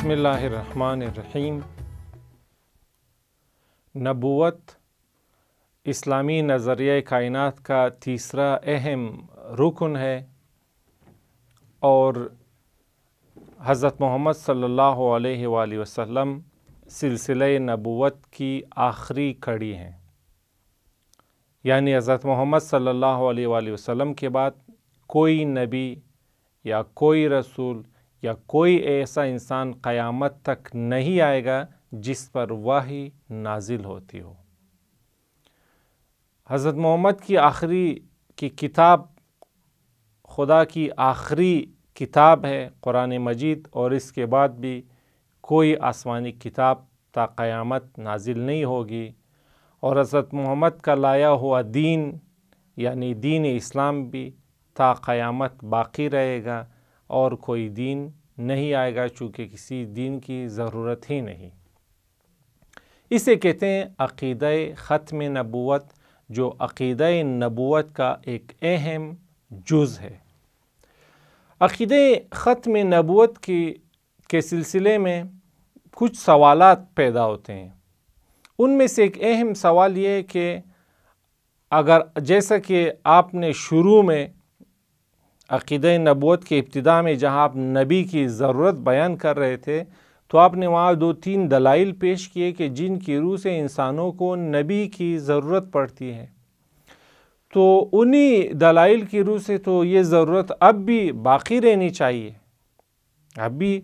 بسم اللہ الرحمن الرحیم۔ نبوت اسلامی نظریہ کائنات کا تیسرا اہم رکن ہے اور حضرت محمد صلی اللہ علیہ وآلہ وسلم سلسلہ نبوت کی آخری کڑی ہیں، یعنی حضرت محمد صلی اللہ علیہ وآلہ وسلم کے بعد کوئی نبی یا کوئی رسول یا کوئی ایسا انسان قیامت تک نہیں آئے گا جس پر وحی نازل ہوتی ہو۔ حضرت محمد کی آخری کی کتاب خدا کی آخری کتاب ہے قرآن مجید، اور اس کے بعد بھی کوئی آسمانی کتاب تا قیامت نازل نہیں ہوگی، اور حضرت محمد کا لایا ہوا دین یعنی دین اسلام بھی تا قیامت باقی رہے گا، اور کوئی دین نہیں آئے گا چونکہ کسی دین کی ضرورت ہی نہیں۔ اسے کہتے ہیں عقیدہ ختم نبوت، جو عقیدہ نبوت کا ایک اہم جز ہے۔ عقیدہ ختم نبوت کے سلسلے میں کچھ سوالات پیدا ہوتے ہیں۔ ان میں سے ایک اہم سوال یہ ہے کہ اگر جیسا کہ آپ نے شروع میں عقیدہ نبوت کے ابتدا میں جہاں آپ نبی کی ضرورت بیان کر رہے تھے تو آپ نے وہاں 2-3 دلائل پیش کیے کہ جن کی روح سے انسانوں کو نبی کی ضرورت پڑتی ہے، تو انہی دلائل کی روح سے تو یہ ضرورت اب بھی باقی رہنی چاہیے، اب بھی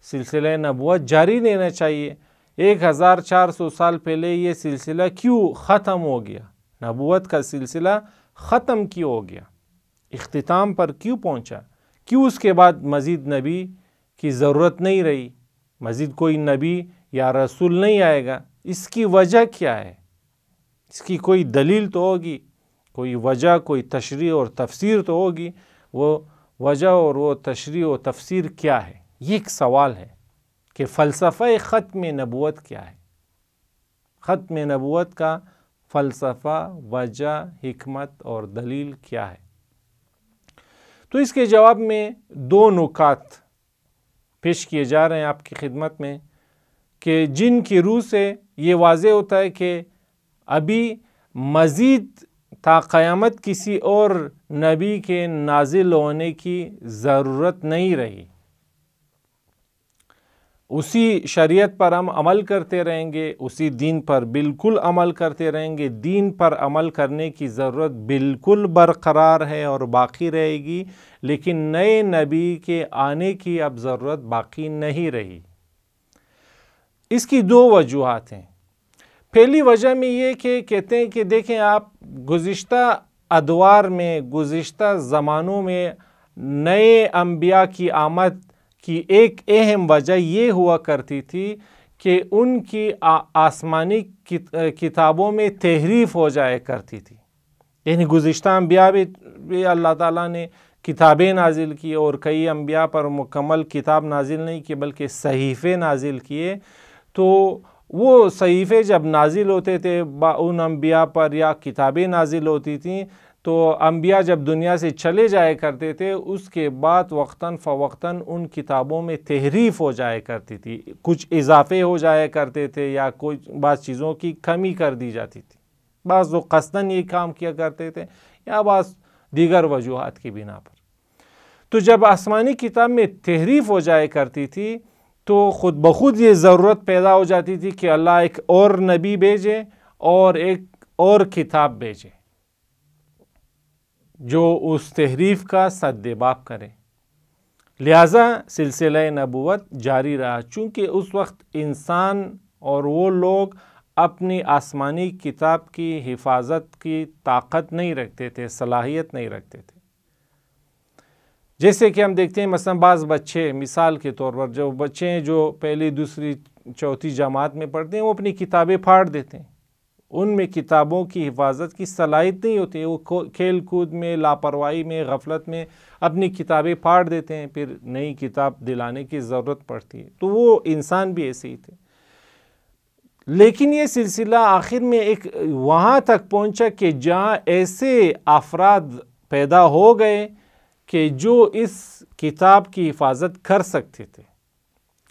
سلسلہ نبوت جاری رہنا چاہیے۔ 1400 سال پہلے یہ سلسلہ کیوں ختم ہو گیا؟ نبوت کا سلسلہ ختم کیوں ہو گیا؟ اختتام پر کیوں پہنچا؟ کیوں اس کے بعد مزید نبی کی ضرورت نہیں رہی؟ مزید کوئی نبی یا رسول نہیں آئے گا؟ اس کی وجہ کیا ہے؟ اس کی کوئی دلیل تو ہوگی، کوئی وجہ، کوئی تشریح اور تفسیر تو ہوگی۔ وہ وجہ اور وہ تشریح و تفسیر کیا ہے؟ یہ ایک سوال ہے کہ فلسفہ ختم نبوت کیا ہے؟ ختم نبوت کا فلسفہ، وجہ، حکمت اور دلیل کیا ہے؟ تو اس کے جواب میں 2 نکات پیش کیے جا رہے ہیں آپ کی خدمت میں، کہ جن کی روح سے یہ واضح ہوتا ہے کہ ابھی مزید تا قیامت کسی اور نبی کے نازل ہونے کی ضرورت نہیں رہی۔ اسی شریعت پر ہم عمل کرتے رہیں گے، اسی دین پر بالکل عمل کرتے رہیں گے، دین پر عمل کرنے کی ضرورت بالکل برقرار ہے اور باقی رہے گی، لیکن نئے نبی کے آنے کی اب ضرورت باقی نہیں رہی۔ اس کی 2 وجوہات ہیں۔ پہلی وجہ میں یہ کہ کہتے ہیں کہ دیکھیں آپ، گزشتہ ادوار میں، گزشتہ زمانوں میں نئے انبیاء کی آمد کی ایک اہم وجہ یہ ہوا کرتی تھی کہ ان کی آسمانی کتابوں میں تحریف ہو جایا کرتی تھی۔ یعنی گزشتہ انبیاء بھی اللہ تعالیٰ نے کتابیں نازل کی، اور کئی انبیاء پر مکمل کتاب نازل نہیں کی بلکہ صحیفے نازل کیے۔ تو وہ صحیفے جب نازل ہوتے تھے ان انبیاء پر یا کتابیں نازل ہوتی تھیں، تو انبیاء جب دنیا سے چلے جایا کرتے تھے اس کے بعد وقتاً فوقتاً ان کتابوں میں تحریف ہو جایا کرتی تھی، کچھ اضافے ہو جایا کرتے تھے یا کچھ بعض چیزوں کی کمی کر دی جاتی تھی۔ بعض لوگ قصداً یہ کام کیا کرتے تھے یا بعض دیگر وجوہات کی بنا پر۔ تو جب آسمانی کتاب میں تحریف ہو جایا کرتی تھی تو خود بخود یہ ضرورت پیدا ہو جاتی تھی کہ اللہ ایک اور نبی بھیجے اور ایک اور کتاب بھیجے جو اس تحریف کا سدباب کرے۔ لہٰذا سلسلہ نبوت جاری رہا، چونکہ اس وقت انسان اور وہ لوگ اپنی آسمانی کتاب کی حفاظت کی طاقت نہیں رکھتے تھے، صلاحیت نہیں رکھتے تھے۔ جیسے کہ ہم دیکھتے ہیں مثلا بعض بچے، مثال کے طور پر جو بچے ہیں جو پہلی، دوسری، چوتھی جماعت میں پڑھتے ہیں، وہ اپنی کتابیں پھاڑ دیتے ہیں۔ ان میں کتابوں کی حفاظت کی صلاحیت نہیں ہوتی ہے، وہ کھیل کود میں، لاپرواہی میں، غفلت میں اپنی کتابیں پھاڑ دیتے ہیں، پھر نئی کتاب دلانے کی ضرورت پڑتی ہے۔ تو وہ انسان بھی ایسے ہی تھے۔ لیکن یہ سلسلہ آخر میں ایک وہاں تک پہنچا کہ جہاں ایسے افراد پیدا ہو گئے کہ جو اس کتاب کی حفاظت کر سکتے تھے،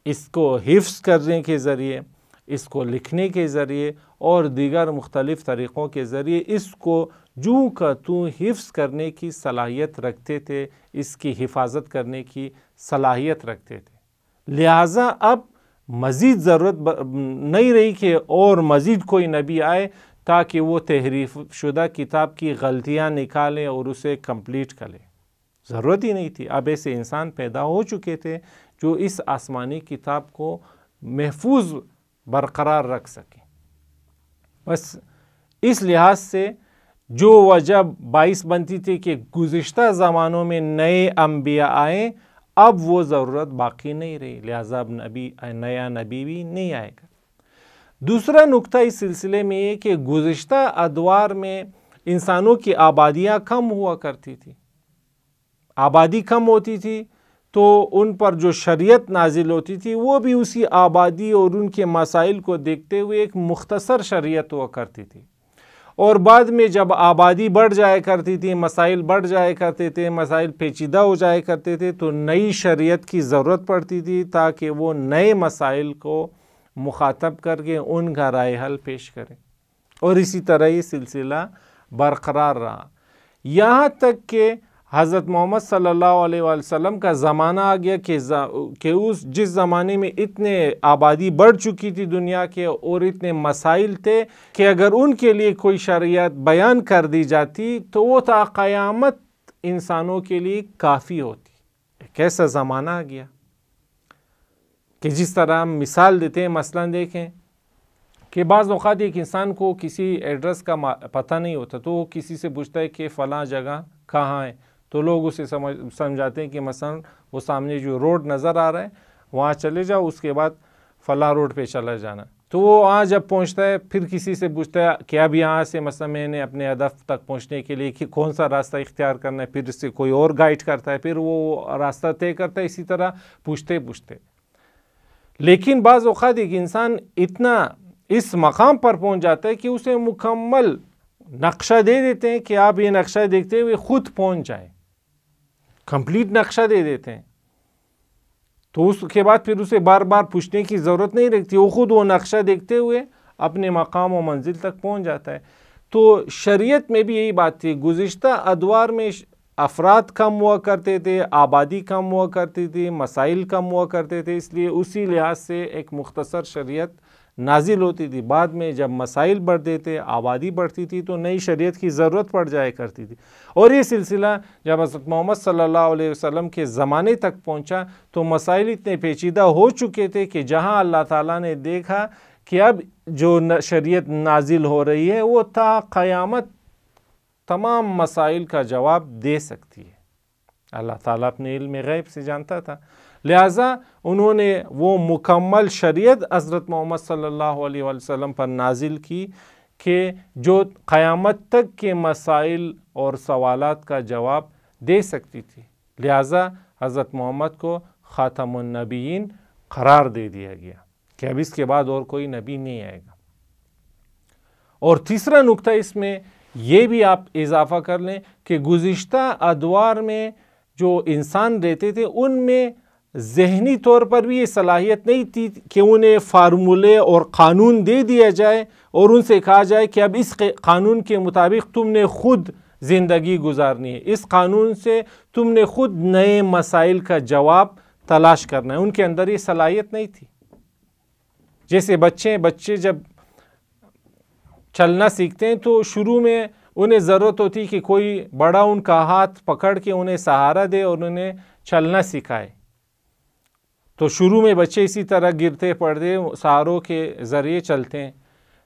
اس کو حفظ کرنے کے ذریعے، اس کو لکھنے کے ذریعے اور دیگر مختلف طریقوں کے ذریعے اس کو جو کا تو حفظ کرنے کی صلاحیت رکھتے تھے، اس کی حفاظت کرنے کی صلاحیت رکھتے تھے۔ لہٰذا اب مزید ضرورت نہیں رہی کہ اور مزید کوئی نبی آئے تاکہ وہ تحریف شدہ کتاب کی غلطیاں نکالے اور اسے کمپلیٹ کرے، ضرورت ہی نہیں تھی۔ اب ایسے انسان پیدا ہو چکے تھے جو اس آسمانی کتاب کو محفوظ برقرار رکھ سکیں۔ بس اس لحاظ سے جو وجہ باعث بنتی تھی کہ گزشتہ زمانوں میں نئے انبیاء آئیں، اب وہ ضرورت باقی نہیں رہی، لہٰذا اب نیا نبی بھی نہیں آئے گا۔ دوسرا نقطہ اس سلسلے میں یہ کہ گزشتہ ادوار میں انسانوں کی آبادیاں کم ہوا کرتی تھی، آبادی کم ہوتی تھی تو ان پر جو شریعت نازل ہوتی تھی وہ بھی اسی آبادی اور ان کے مسائل کو دیکھتے ہوئے ایک مختصر شریعت ہوا کرتی تھی، اور بعد میں جب آبادی بڑھ جایا کرتی تھی، مسائل بڑھ جایا کرتے تھے، مسائل پیچیدہ ہو جایا کرتے تھے، تو نئی شریعت کی ضرورت پڑتی تھی تاکہ وہ نئے مسائل کو مخاطب کر کے ان کا رائے حل پیش کرے، اور اسی طرح یہ سلسلہ برقرار رہا یہاں تک کہ حضرت محمد صلی اللہ علیہ وآلہ وسلم کا زمانہ آ گیا کہ جس زمانے میں اتنے آبادی بڑھ چکی تھی دنیا کے اور اتنے مسائل تھے کہ اگر ان کے لیے کوئی شریعت بیان کر دی جاتی تو وہ تا قیامت انسانوں کے لیے کافی ہوتی۔ ایک ایسا زمانہ آ گیا کہ جس طرح ہم مثال دیتے ہیں، مثلا دیکھیں کہ بعض اوقات ایک انسان کو کسی ایڈریس کا پتہ نہیں ہوتا تو وہ کسی سے پوچھتا ہے کہ فلاں جگہ کہاں ہے، تو لوگ اسے سمجھاتے ہیں کہ مثلا وہ سامنے جو روڈ نظر آ رہا ہے وہاں چلے جاؤ، اس کے بعد فلاں روڈ پہ چلا جانا۔ تو وہ وہاں جب پہنچتا ہے پھر کسی سے پوچھتا ہے کہ اب یہاں سے مثلا میں نے اپنے ہدف تک پہنچنے کے لیے کہ کون سا راستہ اختیار کرنا ہے، پھر اس سے کوئی اور گائیڈ کرتا ہے، پھر وہ راستہ طے کرتا ہے، اسی طرح پوچھتے پوچھتے۔ لیکن بعض اوقات ایک انسان اتنا اس مقام پر پہنچ جاتا ہے کہ اسے مکمل نقشہ دے دیتے ہیں کہ آپ یہ نقشہ دیکھتے ہوئے خود پہنچ جائیں، کمپلیٹ نقشہ دے دیتے ہیں، تو اس کے بعد پھر اسے بار بار پوچھنے کی ضرورت نہیں رہتی، وہ خود وہ نقشہ دیکھتے ہوئے اپنے مقام و منزل تک پہنچ جاتا ہے۔ تو شریعت میں بھی یہی بات تھی، گزشتہ ادوار میں افراد کم ہوا کرتے تھے، آبادی کم ہوا کرتی تھی، مسائل کم ہوا کرتے تھے، اس لیے اسی لحاظ سے ایک مختصر شریعت نازل ہوتی تھی۔ بعد میں جب مسائل بڑھتے تھے، آبادی بڑھتی تھی تو نئی شریعت کی ضرورت پڑ جایا کرتی تھی، اور یہ سلسلہ جب حضرت محمد صلی اللہ علیہ وسلم کے زمانے تک پہنچا تو مسائل اتنے پیچیدہ ہو چکے تھے کہ جہاں اللہ تعالیٰ نے دیکھا کہ اب جو شریعت نازل ہو رہی ہے وہ تا قیامت تمام مسائل کا جواب دے سکتی ہے، اللہ تعالیٰ اپنے علم غیب سے جانتا تھا، لہٰذا انہوں نے وہ مکمل شریعت حضرت محمد صلی اللہ علیہ وسلم پر نازل کی کہ جو قیامت تک کے مسائل اور سوالات کا جواب دے سکتی تھی، لہٰذا حضرت محمد کو خاتم النبیین قرار دے دیا گیا کہ اب اس کے بعد اور کوئی نبی نہیں آئے گا۔ اور تیسرا نقطہ اس میں یہ بھی آپ اضافہ کر لیں کہ گزشتہ ادوار میں جو انسان رہتے تھے ان میں ذہنی طور پر بھی یہ صلاحیت نہیں تھی کہ انہیں فارمولے اور قانون دے دیا جائے اور ان سے کہا جائے کہ اب اس قانون کے مطابق تم نے خود زندگی گزارنی ہے، اس قانون سے تم نے خود نئے مسائل کا جواب تلاش کرنا ہے۔ ان کے اندر یہ صلاحیت نہیں تھی۔ جیسے بچے جب چلنا سیکھتے ہیں تو شروع میں انہیں ضرورت ہوتی کہ کوئی بڑا ان کا ہاتھ پکڑ کے انہیں سہارا دے اور انہیں چلنا سکھائے، تو شروع میں بچے اسی طرح گرتے پڑتے سہاروں کے ذریعے چلتے ہیں،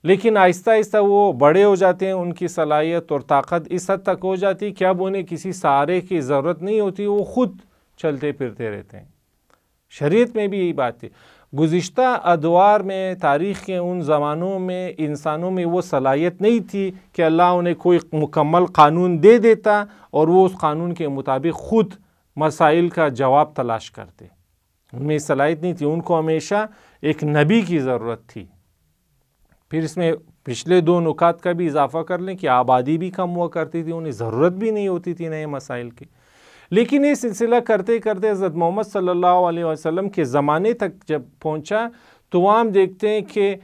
لیکن آہستہ آہستہ وہ بڑے ہو جاتے ہیں، ان کی صلاحیت اور طاقت اس حد تک ہو جاتی کہ اب انہیں کسی سہارے کی ضرورت نہیں ہوتی، وہ خود چلتے پھرتے رہتے ہیں۔ شریعت میں بھی یہی بات تھی۔ گزشتہ ادوار میں، تاریخ کے ان زمانوں میں انسانوں میں وہ صلاحیت نہیں تھی کہ اللہ انہیں کوئی مکمل قانون دے دیتا اور وہ اس قانون کے مطابق خود مسائل کا جواب تلاش کرتے، ان میں صلاحیت نہیں تھی، ان کو ہمیشہ ایک نبی کی ضرورت تھی۔ پھر اس میں پچھلے دو نکات کا بھی اضافہ کر لیں کہ آبادی بھی کم ہوا کرتی تھی، انہیں ضرورت بھی نہیں ہوتی تھی نئے مسائل کی، لیکن یہ سلسلہ کرتے کرتے حضرت محمد صلی اللہ علیہ وسلم کے زمانے تک جب پہنچا تو ہم دیکھتے ہیں کہ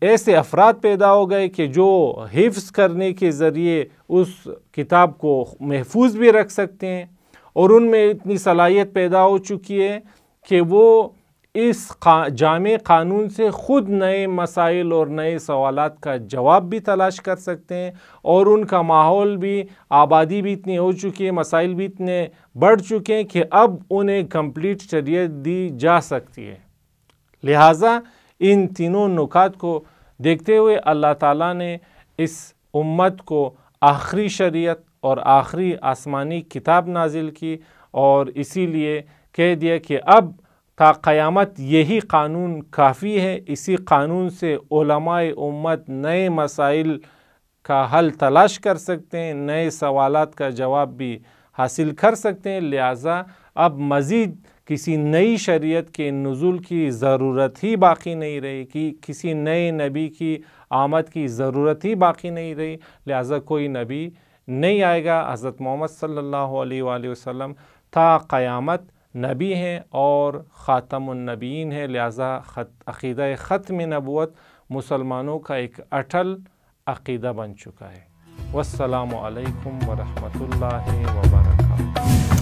ایسے افراد پیدا ہو گئے کہ جو حفظ کرنے کے ذریعے اس کتاب کو محفوظ بھی رکھ سکتے ہیں، اور ان میں اتنی صلاحیت پیدا ہو چکی ہے کہ وہ اس جامع قانون سے خود نئے مسائل اور نئے سوالات کا جواب بھی تلاش کر سکتے ہیں، اور ان کا ماحول بھی، آبادی بھی اتنی ہو چکی ہے، مسائل بھی اتنے بڑھ چکے ہیں کہ اب انہیں کمپلیٹ شریعت دی جا سکتی ہے۔ لہٰذا ان تینوں نکات کو دیکھتے ہوئے اللہ تعالیٰ نے اس امت کو آخری شریعت اور آخری آسمانی کتاب نازل کی، اور اسی لیے کہہ دیا کہ اب تا قیامت یہی قانون کافی ہے، اسی قانون سے علماء امت نئے مسائل کا حل تلاش کر سکتے ہیں، نئے سوالات کا جواب بھی حاصل کر سکتے ہیں۔ لہٰذا اب مزید کسی نئی شریعت کے نزول کی ضرورت ہی باقی نہیں رہی، کہ کسی نئے نبی کی آمد کی ضرورت ہی باقی نہیں رہی، لہٰذا کوئی نبی نہیں آئے گا۔ حضرت محمد صلی اللہ علیہ وآلہ وسلم تا قیامت نبی ہیں اور خاتم النبیین ہیں، لہٰذا عقیدہ ختم نبوت مسلمانوں کا ایک اٹل عقیدہ بن چکا ہے۔ والسلام علیکم ورحمۃ اللہ وبرکاتہ۔